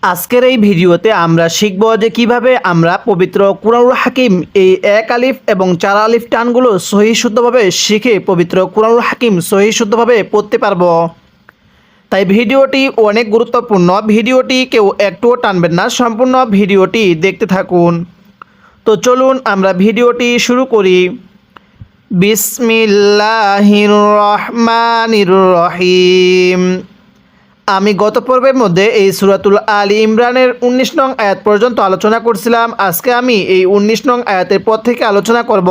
আজকের এই ভিডিওতে আমরা শিখব যে কিভাবে আমরা পবিত্র কুরআনুল হাকিম এই এক আলিফ এবং চার আলিফ টানগুলো সহি শুদ্ধভাবে শিখে পবিত্র কুরআনুল হাকিম সহি শুদ্ধভাবে পড়তে পারবো। তাই ভিডিওটি অনেক গুরুত্বপূর্ণ, ভিডিওটি কেউ একটুও টানবেন না, সম্পূর্ণ ভিডিওটি দেখতে থাকুন। তো চলুন আমরা ভিডিওটি শুরু করি। বিসমিল্লাহির রহমানির রহিম। আমি গত পর্বের মধ্যে এই সূরাতুল আলী ইমরানের 19 নং আয়াত পর্যন্ত আলোচনা করছিলাম। আজকে আমি এই 19 নং আয়াতের পর থেকে আলোচনা করব।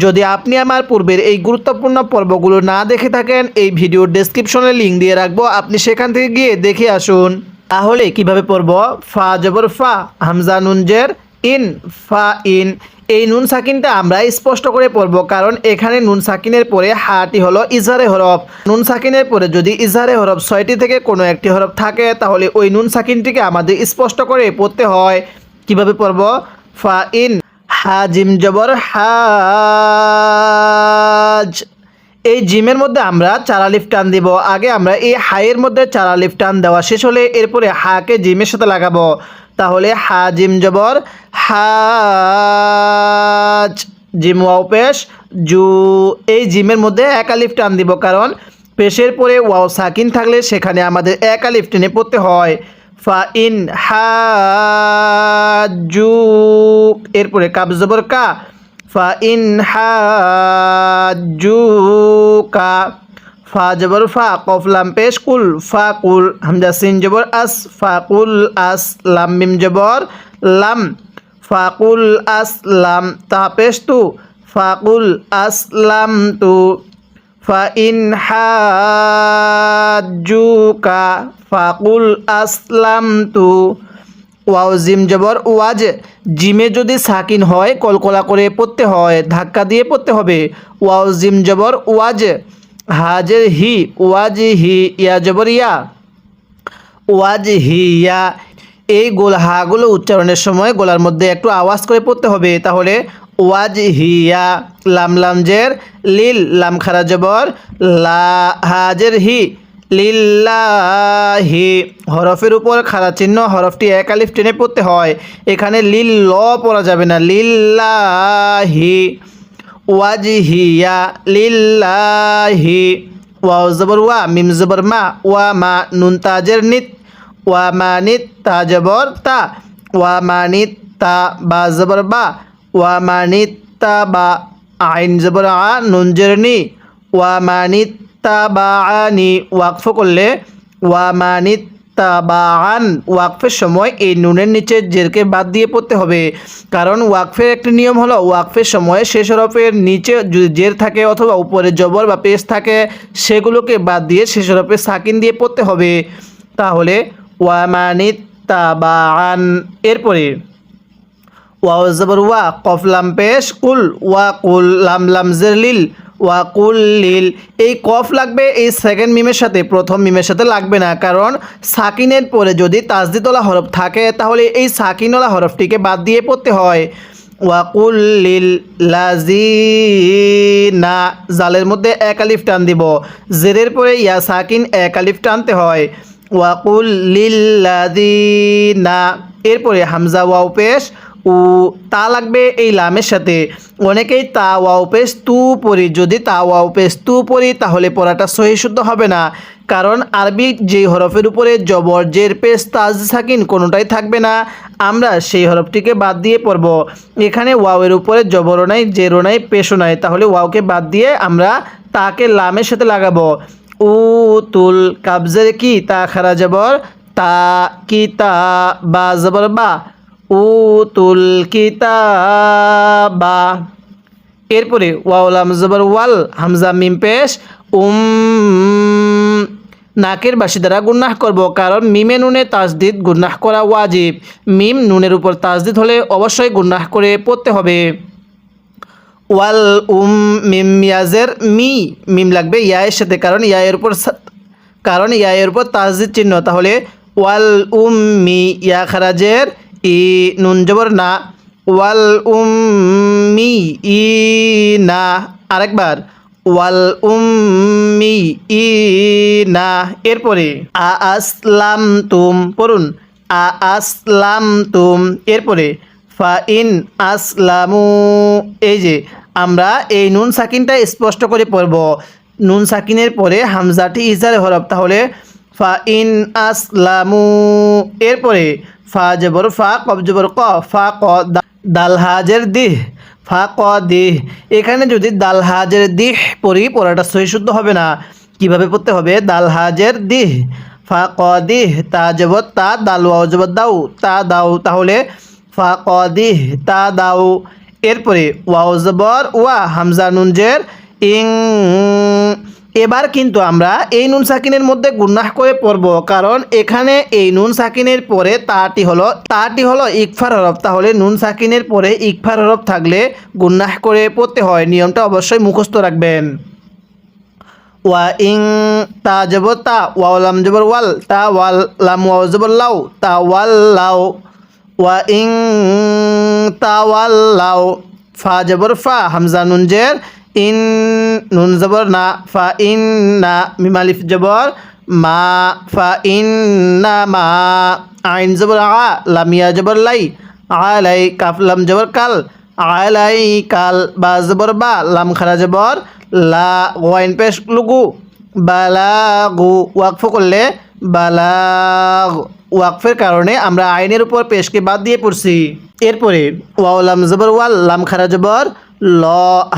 যদি আপনি আমার পূর্বের এই গুরুত্বপূর্ণ পর্বগুলো না দেখে থাকেন, এই ভিডিওর ডেসক্রিপশনে লিঙ্ক দিয়ে রাখবো, আপনি সেখান থেকে গিয়ে দেখে আসুন। তাহলে কিভাবে পড়ব? ফা জবর ফা, হামজা নুন জের ইন, ফা ইন। এই নুন সাকিনটা আমরা স্পষ্ট করে পড়ব, কারণ এখানে নুন সাকিনের পরে হাটি হলো ইজহারে হরফ। নুন সাকিনের পরে যদি ইজহারে হরফ 6টি থেকে কোনো একটি হরফ থাকে, তাহলে ওই নুন সাকিনটিকে আমাদের স্পষ্ট করে পড়তে হয়। কিভাবে পড়ব? ফা ইন, হা জিম জবর হাজ। এই জিমের মধ্যে আমরা চার আলিফ টান দিব। আগে আমরা এই হায়ের মধ্যে চার আলিফ টান দেওয়া শেষ হলে এরপরে হাকে জিমের সাথে লাগাবো। তাহলে হা জিম জবর হাজ, জিম ওয়াও পেশ জু। এই জিমের মধ্যে এক আলিফ টান দিব, কারণ পেশের পরে ওয়াও সাকিন থাকলে সেখানে আমাদের এক আলিফ টেনে পড়তে হয়। ফা ইন হাজু, এরপরে কাব জবর কা, ফা ইন হাজুকা। ফা জবর ফা, কফ লাম পেশ কুল, ফা কুল। হামজা সিন জবর আস, ফা কুল আস। লাম মিম জবর লাম, ফা কুল আস লাম। তা পেশ তু, ফা কুল আসলাম তু। ফা ইন হাজুকা, ফা কুল আসলাম তু। ওয়াও জিম জবর ওয়াজ। জিমে যদি সাকিন হয় কলকলা করে পড়তে হয়, ধাক্কা দিয়ে পড়তে হবে। ওয়াও জিম জবর ওয়াজ, হাজের হি, ওয়াজ হি। ইয়া জবর ইয়া, ওয়াজ হিয়া। এই হাগুলো উচ্চারণের সময় গলার মধ্যে একটু আওয়াজ করে পড়তে হবে। তাহলে ওয়াজ হিয়া। লাম লাম জের লিল, লাম খারা জবর লা, হাজের হি, লিল্লাহি। হরফের উপর খাড়া চিহ্ন, হরফটি এক আলিফ টেনে পড়তে হয়। এখানে লিল ল পড়া যাবে না, লিল্লাহি। ওয়াজহিয়া লিল্লাহি। ওয়াও জবর ওয়া, মিম জবর মা, ওয়া মা। নুন তাজের নিত, ওয়া মা নিত। তা জবর তা, ওয়া মা নিত তা। বা জবর বা, ওয়া মা নিত তা বা। আইন জবর আ, নুন জের নি, ওয়া মা নিত তা বা আনি। ওয়াকফ করলে ওয়া মা নিত তা বা আন। ওয়াকফের সময় এই নুনের নিচে জেরকে বাদ দিয়ে পড়তে হবে, কারণ ওয়াকফের একটি নিয়ম হলো ওয়াকফের সময় শেষ হরফের নিচে যদি জের থাকে অথবা উপরে জবর বা পেশ থাকে, সেগুলোকে বাদ দিয়ে শেষ হরফে সাকিন দিয়ে পড়তে হবে। তাহলে ওয়া মা নিত তা বা আন। এরপরে ওয়াও জবর ওয়া, কফ লাম পেশ কুল, ওয়া কুল। লাম লাম জের লিল, ওয়া কুল লিল। এই কফ লাগবে এই সেকেন্ড মিমের সাথে, প্রথম মিমের সাথে লাগবে না, কারণ সাকিনের পরে যদি তাসদিদওয়ালা হরফ থাকে তাহলে এই সাকিনওয়ালা হরফটিকে বাদ দিয়ে পড়তে হয়। ওয়া কুল লিল লাযিনা, জালের মধ্যে এক আলিফ টান দিব। জেরের পরে ইয়া সাকিন এক আলিফ টানতে হয়। ওয়া কুল লিল লাযিনা। এরপরে হামজা ওয়াও পেশ উ, তা লাগবে এই লামের সাথে। অনেকেই তা ওয়াও পেশ তু পড়ি, যদি তা ওয়াও পেশ তু পড়ি তাহলে পড়াটা সহি শুদ্ধ হবে না, কারণ আরবি যেই হরফের উপরে জবর জের পেশ তাজ সাকিন কোনোটাই থাকবে না, আমরা সেই হরফটিকে বাদ দিয়ে পড়ব। এখানে ওয়াওয়ের উপরে জবরও নাই, জেরও নাই, পেশও নাই, তাহলে ওয়াওকে বাদ দিয়ে আমরা তাকে লামের সাথে লাগাবো। উ তুল, কাবজের কি, তা খারা জবর তা, কি তা। বা জবর বা, উতুল কিতাবা। এরপরে ওয়াও লাম জবর ওয়াল, হামজা মিম পেশ নাকের বাসি দ্বারা গুন্নাহ করব, কারণ মিমে নুনে তাসদিদ গুন্নাহ করা ওয়াজিব। মিম নুনের উপর তাসদিদ হলে অবশ্যই গুন্নাহ করে পড়তে হবে। ওয়াল মিম ইয়াজের মি, মিম লাগবে ইয়ায়ের সাথে, কারণ ইয়ায়ের উপর তাসদিদ চিহ্ন। তাহলে ওয়াল মি, ইয়া খারাজের ই, নুন জবর না, ওয়াল মি ই না। আরেকবার ওয়াল মি ই না। এরপরে আসলাম তুম পড়ুন, আসলাম তুম, এরপরে ফা ইন আসলামু। এই যে আমরা এই নুন সাকিনটা স্পষ্ট করে পড়ব। নুন সাকিনের পরে হামজাটি ইজার হরফ, তাহলে ফা ইন আসলামু। এরপরে ফা জবর ফা, কব জবর ক, ফা ক, দাল হাজের দিহ, ফা ক দিহ। এখানে যদি দাল হাজের দিহ পড়ি পড়াটা সহি শুদ্ধ হবে না। কিভাবে পড়তে হবে? দাল হাজের দিহ, ফা ক দিহ, তা জবর তা, দাল ওয়াও জবর দাও, তা দাও, তাহলে ফা ক দিহ তা দাও। এরপরে ওয়াও জবর ওয়া, হামজা নুন জের ইং। এবার কিন্তু আমরা এই নুন সাকিনের মধ্যে গুন্নাহ করে পড়ব, কারণ এখানে এই নুন সাকিনের পরে তাটি হলো ইকফার হরফ। তাহলে নুন সাকিনের পরে ইকফার হরফ থাকলে গুন্নাহ করে পড়তে হয়। নিয়মটা অবশ্যই মুখস্থ রাখবেন। ওয়া ইং, তা জবর তা, ওয়াও লাম জবর ওয়াল, তা ওয়াল, লাম ওয়াও জবর লাউ, তা ওয়াল লাউ। ওয়া ইং তা ওয়াল লাউ, ফা জবর ফা, হামজা নুন জের ইন, নুন জবর না, ফা ইন না, মিম আলিফ জবর মা, ফা ইন না মা। আইন জবর আ, লামিয়া জবর লাই, আলাই, কাফ লাম জবর কাল, আলাই কাল, বা জবর বা, লাম খারা জবর লা, ওয়াইন পেশ লুগু, বালাগু। ওয়াকফ করলে বালাগ। ওয়াকফের কারণে আমরা আইনের উপর পেশকে বাদ দিয়ে পড়ছি। এরপরে ওয়াও লাম জবর ওয়াল, লাম খারা জবর ল,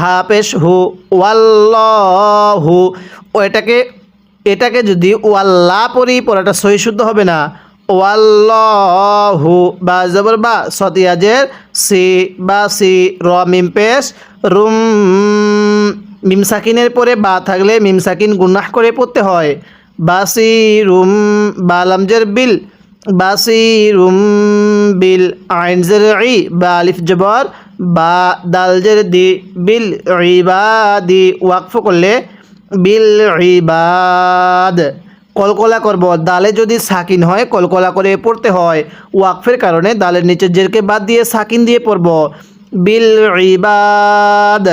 হা পেশ হু, ওয়াল্লাহু। এটাকে যদি ওয়াল্লা পড়ি পড়াটা সহি শুদ্ধ হবে না। ওয়াল্লাহু, বা জবর বা, সতিয়াজের সি, বা সি, র মিম পেশ রুম। মিম সাকিনের পরে বা থাকলে মিম সাকিন গুন্নাহ করে পড়তে হয়। বাসি রুম, বা লামজের বিল, বাসি রুম বিল, আইন জের ই, বা আলিফ জবর বা, দাল জের দি, বিল ইবাদি। ওয়াকফ করলে বিল ইবাদ। কলকলা করব, দালে যদি সাকিন হয় কলকলা করে পড়তে হয়। ওয়াকফের কারণে দালের নিচে জেরকে বাদ দিয়ে সাকিন দিয়ে পড়ব, বিল ইবাদ।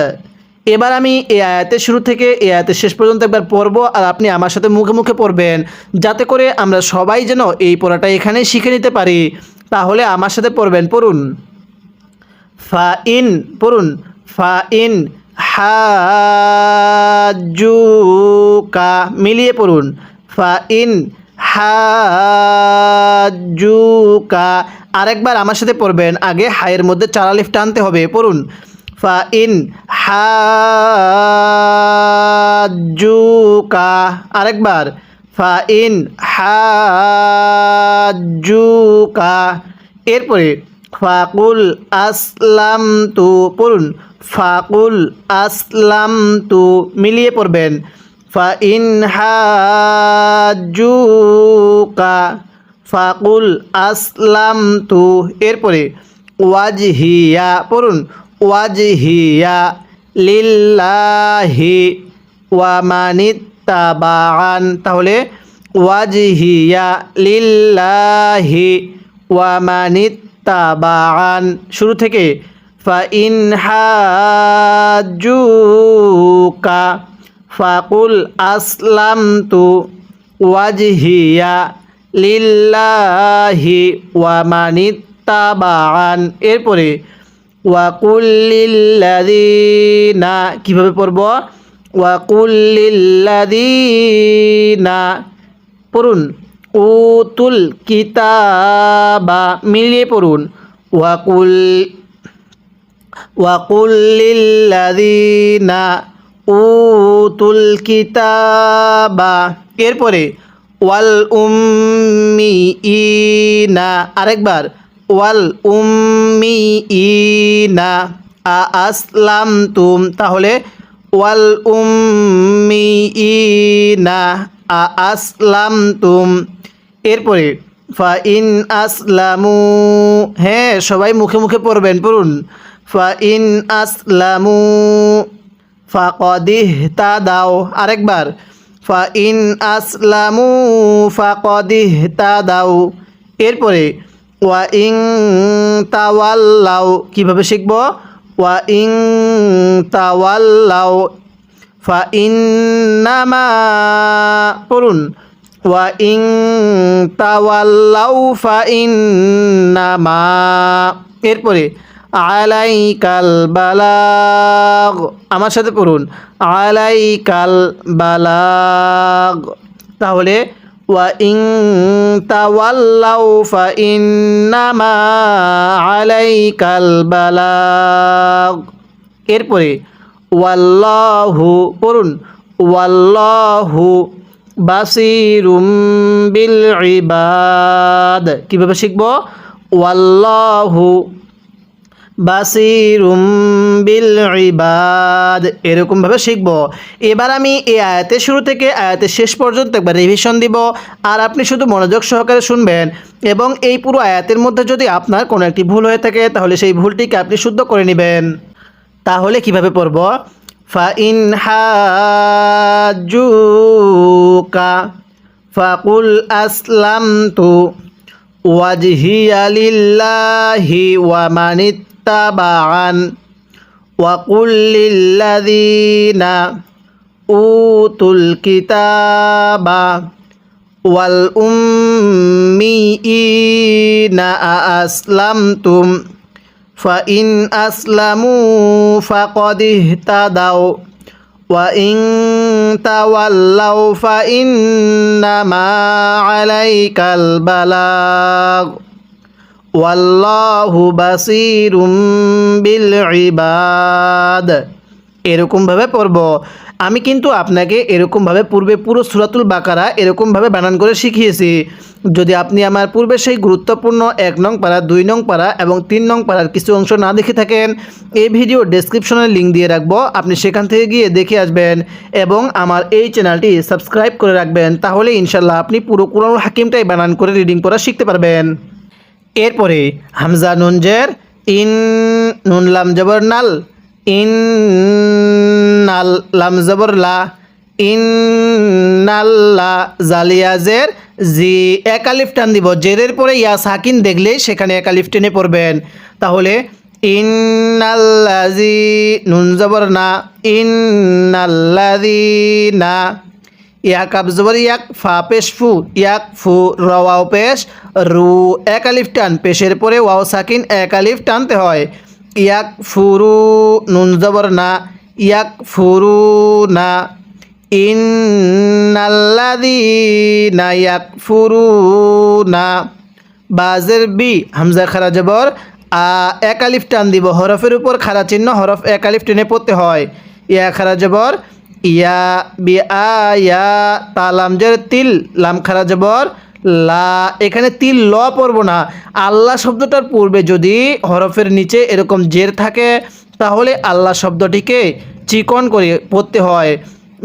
এবার আমি এই আয়াতের শুরু থেকে এই আয়াতের শেষ পর্যন্ত একবার পড়ব, আর আপনি আমার সাথে মুখে মুখে পড়বেন, যাতে করে আমরা সবাই যেন এই পড়াটা এখানেই শিখে নিতে পারি। তাহলে আমার সাথে পড়বেন, পড়ুন। ফা ইন, পড়ুন। ফা ইন হাজ্জুকা, মিলিয়ে পড়ুন। ফা ইন হাজ্জুকা। আরেকবার আমার সাথে পড়বেন, আগে হায়ের মধ্যে চার আলিফ টানতে হবে। পড়ুন। ফা ইন হাজ্জুকা। আরেকবার, ফা ইন হাজ্জুকা। এরপরে ফাকুল আসলাম তু, পড়ুন। ফাকুল আসলাম তু, মিলিয়ে পড়বেন। ফা ইন হাজ্জুকা ফাকুল আসলাম তু। এরপরে ওয়াজহিয়া, পড়ুন। ওয়াজহিয়া লিল্লাহি ওয়া মানিত্তাবাআন। তাহলে ওয়াজহিয়া লিল্লাহি ওয়া মানিত্তাবাআন। শুরু থেকে ফা ইন হাজ্জুকা ফাকুল আসলামতু ওয়াজহিয়া লিল্লাহি ওয়া মানিত্তাবাআন। এরপরে ওয়াকুল লিল্লাযিনা, কীভাবে পড়ব? ওয়াকুল লিল্লাযিনা, পড়ুন। উতুল কিতাবা, মিলিয়ে পড়ুন। ওয়াকুল লিল্লাযিনা উতুল কিতাবা। এরপরে ওয়াল উম্মিইনা, আরেকবার ওয়াল উম্মিইনা আসলামতুম। তাহলে ওয়াল উম্মিইনা আসলামতুম। এরপরে ফা ইন আসলামু, হ্যাঁ সবাই মুখে মুখে পড়বেন, পড়ুন। ফা ইন আসলামু ফাকদিহতাদাও। আরেকবার ফা ইন আসলামু ফাকদিহতাদাও। এরপরে ওয়া ইন তাওয়াল্লাও, কীভাবে শিখব? ওয়া ইন তাওয়াল্লাও ফা ইন্নামা, পড়ুন। ওয়া ইন তাওয়াল্লাউ ফাইন্নামা, এরপরে আলাইকাল বালাগ, আমার সাথে পড়ুন আলাইকাল বালাগ। তাহলে ওয়া ইন তাওয়াল্লাউ ফাইন্নামা আলাইকাল বালাগ। এরপরে ওয়াল্লাহু পড়ুন ওয়াল্লাহু বাসিরুম বিল ইবাদ। কীভাবে শিখব? ওয়াল্লাহু বাসিরুম বিল ইবাদ, এরকমভাবে শিখব। এবার আমি এই আয়াতের শুরু থেকে আয়াতের শেষ পর্যন্ত একবার রিভিশন দিব, আর আপনি শুধু মনোযোগ সহকারে শুনবেন, এবং এই পুরো আয়াতের মধ্যে যদি আপনার কোনো একটি ভুল হয়ে থাকে তাহলে সেই ভুলটিকে আপনি শুদ্ধ করে নেবেন। তাহলে কিভাবে পড়ব? ফাইন হাজ্জুকা ফাকুল আসলামতু ওয়াজহিয়া লিল্লাহি ওয়া মানিত্তাবা'আন ওয়া কুল লিল্লাযীনা উতুল কিতাবা ওয়াল উম্মিয়িনা আসলামতুম ফাইন আসলামু ফাকাদ ইহতাদাও ওয়া ইন তাওয়াল্লাউ ফাইন্নামা আলাইকাল বালাগ ওয়াল্লাহু বাসিরুম বিল ইবাদ। এরকমভাবে পড়ব। আমি কিন্তু আপনাকে এরকমভাবে পূর্বে পুরো সূরাতুল বাকারা এরকমভাবে বানান করে শিখিয়েছি। যদি আপনি আমার পূর্বে সেই গুরুত্বপূর্ণ 1 নং পারা, 2 নং পারা এবং 3 নং পারার কিছু অংশ না দেখে থাকেন, এই ভিডিও ডেসক্রিপশনে লিঙ্ক দিয়ে রাখবো, আপনি সেখান থেকে গিয়ে দেখে আসবেন এবং আমার এই চ্যানেলটি সাবস্ক্রাইব করে রাখবেন। তাহলে ইনশাল্লাহ আপনি পুরো কুরআনুল হাকিমটাই বানান করে রিডিং পড়া শিখতে পারবেন। এরপরে হামজা নুন জের ইন, নুন লাম জবর নাল, ইন নাল, লাম জবর লা, ইন নাল্লা, জালিয়া জের জি, এক আলিফ টান দিব। জেরের পরে ইয়া সাকিন দেখলেই সেখানে এক আলিফ টেনে পড়বেন। তাহলে ইন্নাল্লাযী, নুন জবর না, ইন্নাল্লাযীনা, ইয়া কাব জবর ইয়াক, ফা পেশ ফু, ইয়াক ফু, র ওয়াও পেশ রু, এক আলিফ টান, পেশের পরে ওয়াও সাকিন এক আলিফ টানতে হয়। ইয়াক ফুরু, নুন জবর না, ইয়াক ফুরু না, ইন্নাল্লাযীনা ইয়াকফুরুনা, বাজের বি, হামজা খারা জবর আ, এক আলিফ টান দিব। হরফের উপর খারা চিহ্ন, হরফ এক আলিফ টেনে পড়তে হয়। ইয়া খারা জবর ইয়া, বি আ ইয়া, তা লাম জের তিল, লাম খারা জবর লা, এখানে তিল ল পড়ব না। আল্লাহ শব্দটার পূর্বে যদি হরফের নিচে এরকম জের থাকে তাহলে আল্লাহ শব্দটিকে চিকন করে পড়তে হয়,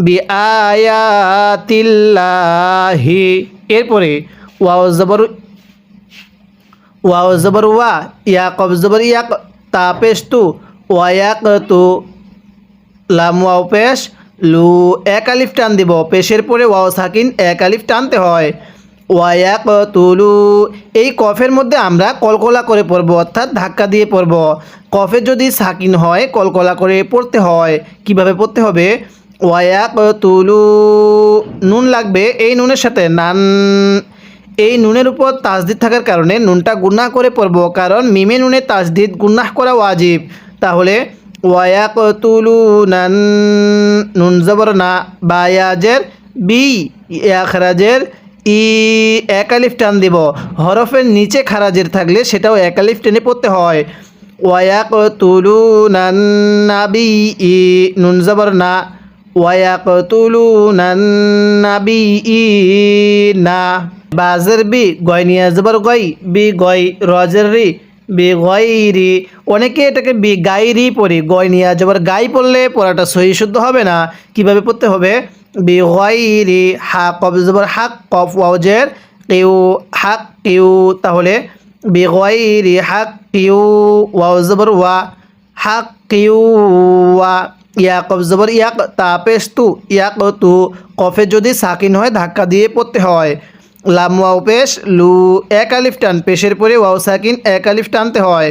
বি আয়াতিল্লাহি। এরপরে ওয়াও জবর ওয়া, ইয়া কব জবর ইয়াক, তা পেশ তু, ওয়াক তু, লাম ওয়াও পেশ লু, এক আলিফ টান দিব। পেশের পরে ওয়াও সাকিন এক আলিফ টানতে হয়। ওয়াক তুলু, এই কফের মধ্যে আমরা কলকলা করে পড়ব, অর্থাৎ ধাক্কা দিয়ে পড়ব। কফে যদি সাকিন হয় কলকলা করে পড়তে হয়। কিভাবে পড়তে হবে? ওয়াক তুলু, নুন লাগবে, এই নুনের সাথে নান, এই নুনের উপর তাসদিদ থাকার কারণে নুনটা গুনাহ করে পড়ব, কারণ মিমে নুনে তাসদিদ গুনাহ করা ওয়াজিব। তাহলে ওয়াক তুলু নান, নুন জবর না, বায়াজের বি, ইয়া খারাজের ই, এক আলিফ টান দিব। হরফের নিচে খারাজের থাকলে সেটাও এক আলিফ টেনে পড়তে হয়। ওয়াক তুলু নান নাবি ই, নুন জবর না, ওয়াক তুলু নান নাবি ই না, বাজের বি, গয়নিয়া জবর গই, বি গই, রজের রি, বি গয়রি, অনেকে এটাকে বি গাইরি পড়ি, গয়নিয়া জবর গাই পড়লে পড়াটা সহি শুদ্ধ হবে না। কিভাবে পড়তে হবে? বি গয়রি, হা কব জবর হাক, কফ ওয়াও জের কিউ, হাক কিউ, তাহলে বি গয়রি হাক কিউ, ওয়াও জবর ওয়া, হাক কিউ ওয়া, ইয়া কব জবর ইয়াক, তা পেশ তু, ইয়াক তু, কফে যদি সাকিন হয় ধাক্কা দিয়ে পড়তে হয়। লাম ওয়াও পেশ লু, এক আলিফ টান, পেশের পরে ওয়াও সাকিন এক আলিফ টানতে হয়।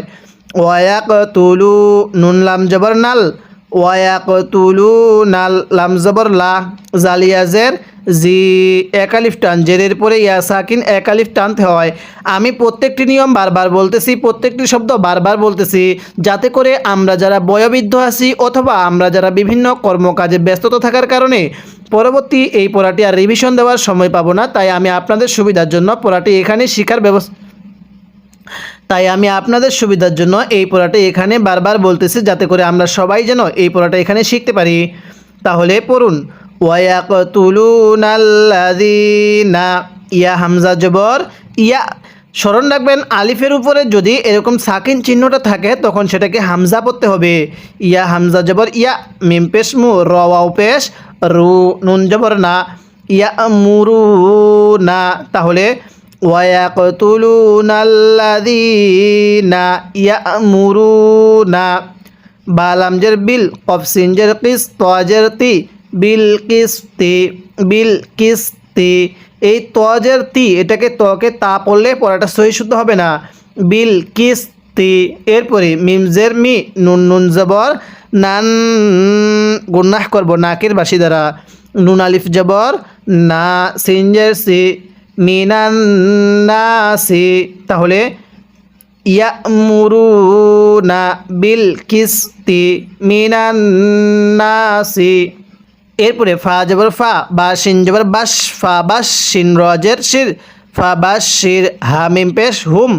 ওয়াক তুলু, নুন লাম জবর নাল, ওয়ায়াকতুলুনা লাম জবর লা জালিয়াজের জি এক আলিফ টান জেরের পরে ইয়া সাকিন এক আলিফ টানতে হয়। আমি প্রত্যেকটি নিয়ম বারবার বলতেছি, প্রত্যেকটি শব্দ বারবার বলতেছি, যাতে করে আমরা যারা বয়োবৃদ্ধ আছি অথবা আমরা যারা বিভিন্ন কর্মকাজে ব্যস্ততা থাকার কারণে পরবর্তী এই পড়াটি আর রিভিশন দেওয়ার সময় পাবো না, তাই আমি আপনাদের সুবিধার জন্য পড়াটি এখানে শেখার ব্যবস্থা এই পড়াটা এখানে বারবার বলতেছি, যাতে করে আমরা সবাই যেন এই পড়াটা এখানে শিখতে পারি। তাহলে পড়ুন, ওয়ায়াকতুলুনাল্লাযীনা, ইয়া হামজা জবর ইয়া। স্মরণ রাখবেন, আলিফের উপরে যদি এরকম সাকিন চিহ্নটা থাকে তখন সেটাকে হামজা পড়তে হবে। ইয়া হামজা জবর ইয়া, মিম পেশ মু, র ওয়াও পেশ রু, নুন জবর না, ইয়া মুরু না। তাহলে ওয়ায়াকতুলুনাল্লাযীনা ইয়ামুরুনা, বা লামজের বিল, কফ সিনজের কিস, তজের তি, বিল কিস্তি, বিল কিস্তি। এই তজের তি, এটাকে তকে তা পড়লে পড়াটা সহি শুদ্ধ হবে না, বিল কিস্তি। এরপরে মিমজের মি, নুন নুন জবর নান, গুন্নাহ করব নাকের বাসি দ্বারা, নুন আলিফ জবর না, সিনজের সি, মিনান্নাসি। তাহলে ইয়ামুরুনা বিল কিস্তি মিনান্নাসি। এরপরে ফা জবর ফা, বা শিন জবর বাস, ফা বাস, শিন রজের শির, ফা বাস শির, হা মিম পেশ হুম,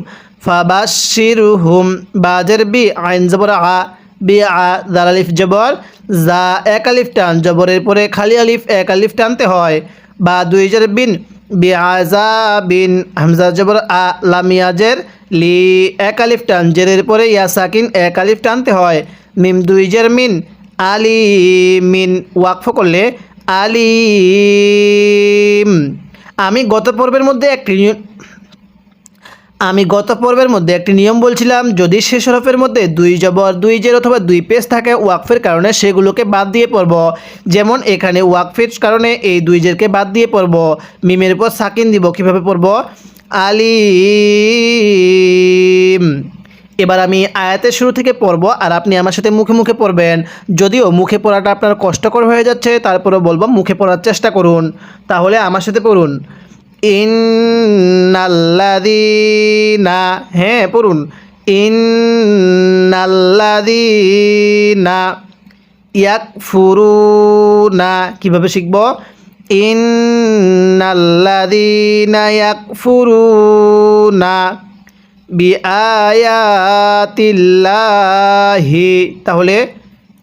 ফা বাস শির হুম। বাজের বি, আইন জবর আ, বি আ, দাল আলিফ জবর যা এক আলিফ টান, জবরের পরে খালি আলিফ এক আলিফ টানতে হয়। বা দুই জের বিন, বিআযাবিন, হামজা জবর আ, লামিয়াজের লি, এক আলিফ টান, জেরের পরে ইয়া সাকিন এক আলিফ টানতে হয়। মিম দুই জের মিন, আলিমিন, ওয়াকফ করলে আলিম। আমি গত পর্বের মধ্যে একটি নিয়ম বলছিলাম, যদি শেষ হরফের মধ্যে দুই জবর, দুই জের অথবা দুই পেশ থাকে ওয়াকফের কারণে, সেগুলোকে বাদ দিয়ে পড়ব। যেমন এখানে ওয়াকফের কারণে এই দুই জেরকে বাদ দিয়ে পড়ব, মিমের উপর সাকিন দিব। কিভাবে পড়ব? আলিম। এবার আমি আয়াতের শুরু থেকে পড়ব আর আপনি আমার সাথে মুখে মুখে পড়বেন। যদিও মুখে পড়াটা আপনার কষ্টকর হয়ে যাচ্ছে, তারপরেও বলবো মুখে পড়ার চেষ্টা করুন। তাহলে আমার সাথে পড়ুন, ইন্নাল্লাযীনা, হ্যাঁ পড়ুন, ইন্নাল্লাযীনা ইয়াকফুরুনা। কিভাবে শিখব? ইন্নাল্লাযীনা ইয়াকফুরুনা বিআয়াতিল্লাহি। তাহলে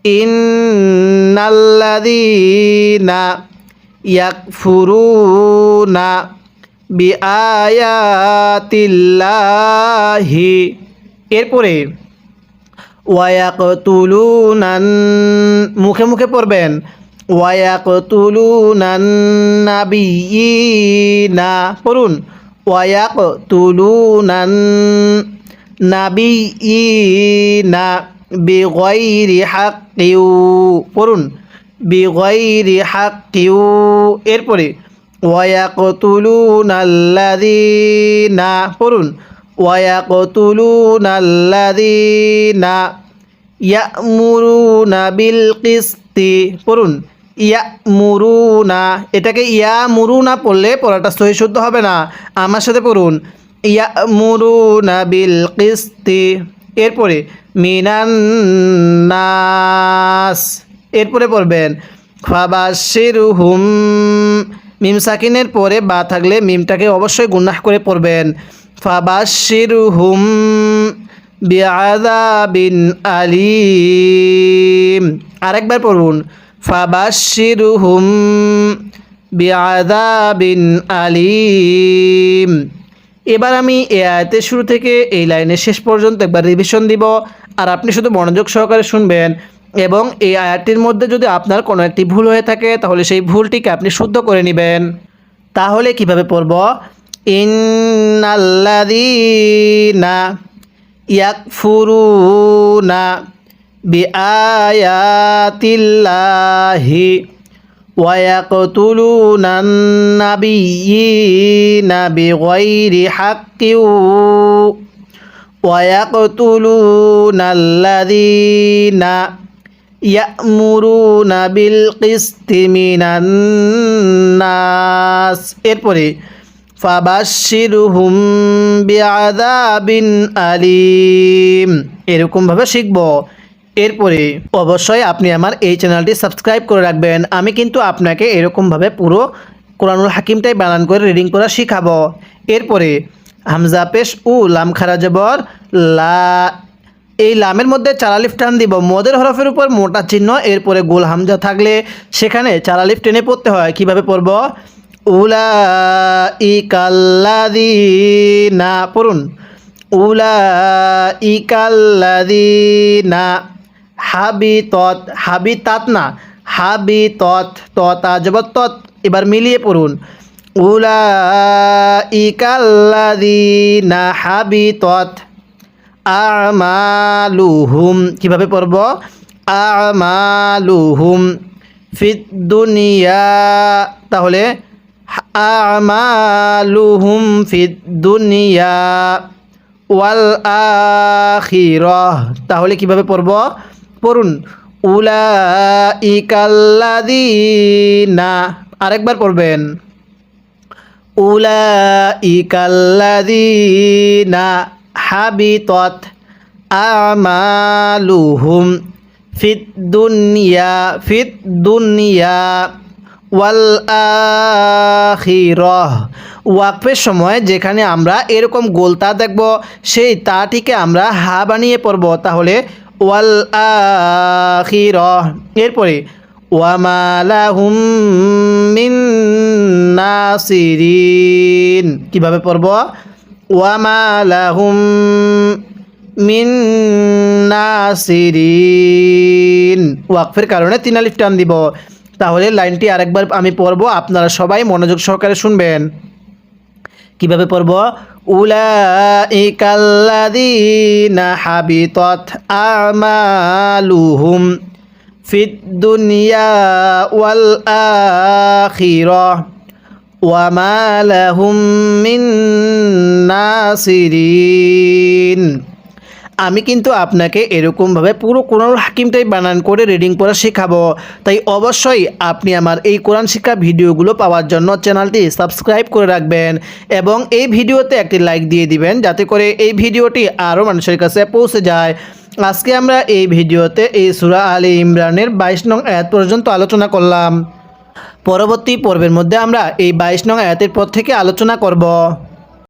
ইন্নাল্লাযীনা ইয়াকফুরুনা বিআয়াতিল্লাহি। এরপরে ওয়ায়াকতুলুনান, মুখে মুখে পড়বেন, ওয়ায়াকতুলুনান নাবিয়িনা। পড়ুন, ওয়ায়াকতুলুনান নাবিয়িনা বিগাইরি হাক্কিউ। পড়ুন, বিগাইরি হাক্কিউ। এরপরে ওয়ায়াকতুলুনাল্লাযীনা, পড়ুন, ওয়ায়াকতুলুনাল্লাযীনা ইয়ামুরুনা বিল কিসতি। পড়ুন, ইয়ামুরুনা, এটাকে ইয়ামুরুনা পড়লে পড়াটা সহি শুদ্ধ হবে না। আমার সাথে পড়ুন, ইয়ামুরুনা বিল কিসতি। এরপরে মিনান্নাস। এরপরে পড়বেন ফাবাশশিরহুম, মিম সাকিনের পরে বা থাকলে মিমটাকে অবশ্যই গুনাহ করে পড়বেন। ফাবাশশিরহুম বিআযাবিন আলীম। আরেকবার পড়ুন, ফাবাশশিরহুম বিআযাবিন আলীম। এবার আমি এই আয়াতের শুরু থেকে এই লাইনের শেষ পর্যন্ত একবার রিভিশন দিব, আর আপনি শুধু মনোযোগ সহকারে শুনবেন। এবং এই আয়াতটির মধ্যে যদি আপনার কোনো একটি ভুল হয়ে থাকে তাহলে সেই ভুলটিকে আপনি শুদ্ধ করে নেবেন। তাহলে কিভাবে পড়ব? ইন্নাল্লাযীনা ইয়াকফুরুনা বিআয়াতিল্লাহি ওয়া ইয়াকতুলুনান নাবিয়্যিনা বিগাইরি হাক্কিন ওয়া ইয়াকতুলুনাল্লাযীনা ইয়া'মুরুনা বিল কিসতি মিনান নাস। এরপরে ফাবাশশিরহুম বিআযাবিন আলিম, এরকমভাবে শিখব। এরপরে অবশ্যই আপনি আমার এই চ্যানেলটি সাবস্ক্রাইব করে রাখবেন। আমি কিন্তু আপনাকে এরকমভাবে পুরো কোরআনুল হাকিমটাই বানান করে রিডিং করা শিখাবো। এরপরে হামজা পেশ উ, লাম খারা জবর লা, এই লামের মধ্যে 4 আলিফ টান দিব মদের হরফের উপর মোটা চিহ্ন, এরপরে গোল হামজা থাকলে সেখানে 4 আলিফ টেনে পড়তে হয়। কিভাবে পড়ব? উলাইকাল্লাযীনা, পড়ুন উলাইকাল্লাযীনা হাবিতত, হাবিতাত না, হাবিতত, ততা জবর তত, এবার মিলিয়ে পড়ুন উলাইকাল্লাযীনা হাবিতত আমালুহুম। কিভাবে পড়ব? আমালুহুম ফিদ দুনিয়া, তাহলে আমালুহুম ফিদ দুনিয়া ওয়াল আখিরাহ, তাহলে কিভাবে পড়ব? পড়ুন উলাইকাল্লাযীনা, আরেকবার পড়বেন উলাইকাল্লাযীনা হাবিতত আমালুহুম ফিদ দুনিয়া, ফিদ দুনিয়া ওয়াল আখিরাহ। ওয়াকফের সময় যেখানে আমরা এরকম গোল তা দেখব, সেই তাটিকে আমরা হা বানিয়ে পড়ব, তাহলে ওয়াল আখিরাহ। এরপরে ওয়ামা লাহুম মিন নাসিরিন, কিভাবে পড়ব? ওয়ামা লাহুম মিন নাসিরিন, ওয়াকফের কারণে 3 আলিফ টান দিব। তাহলে লাইনটি আরেকবার আমি পড়ব, আপনারা সবাই মনোযোগ সহকারে শুনবেন। কিভাবে পড়ব? উলাইকাল্লাযীনা হাবিতত আমালুহুম ফিদ দুনিয়া ওয়াল আখিরাহ ওয়ামা লাহুম মিন নাসিরিন। আমি কিন্তু আপনাকে এরকমভাবে পুরো কোরআনুল হাকিমটাই বানান করে রিডিং পড়া শেখাবো। তাই অবশ্যই আপনি আমার এই কোরআন শিক্ষা ভিডিওগুলো পাওয়ার জন্য চ্যানেলটি সাবস্ক্রাইব করে রাখবেন এবং এই ভিডিওতে একটি লাইক দিয়ে দিবেন, যাতে করে এই ভিডিওটি আরও মানুষের কাছে পৌঁছে যায়। আজকে আমরা এই ভিডিওতে এই সূরা আলে ইমরানের 22 নং আয়াত পর্যন্ত আলোচনা করলাম। পরবর্তী পর্বের মধ্যে আমরা এই 22 নং আয়াতের পর থেকে আলোচনা করব।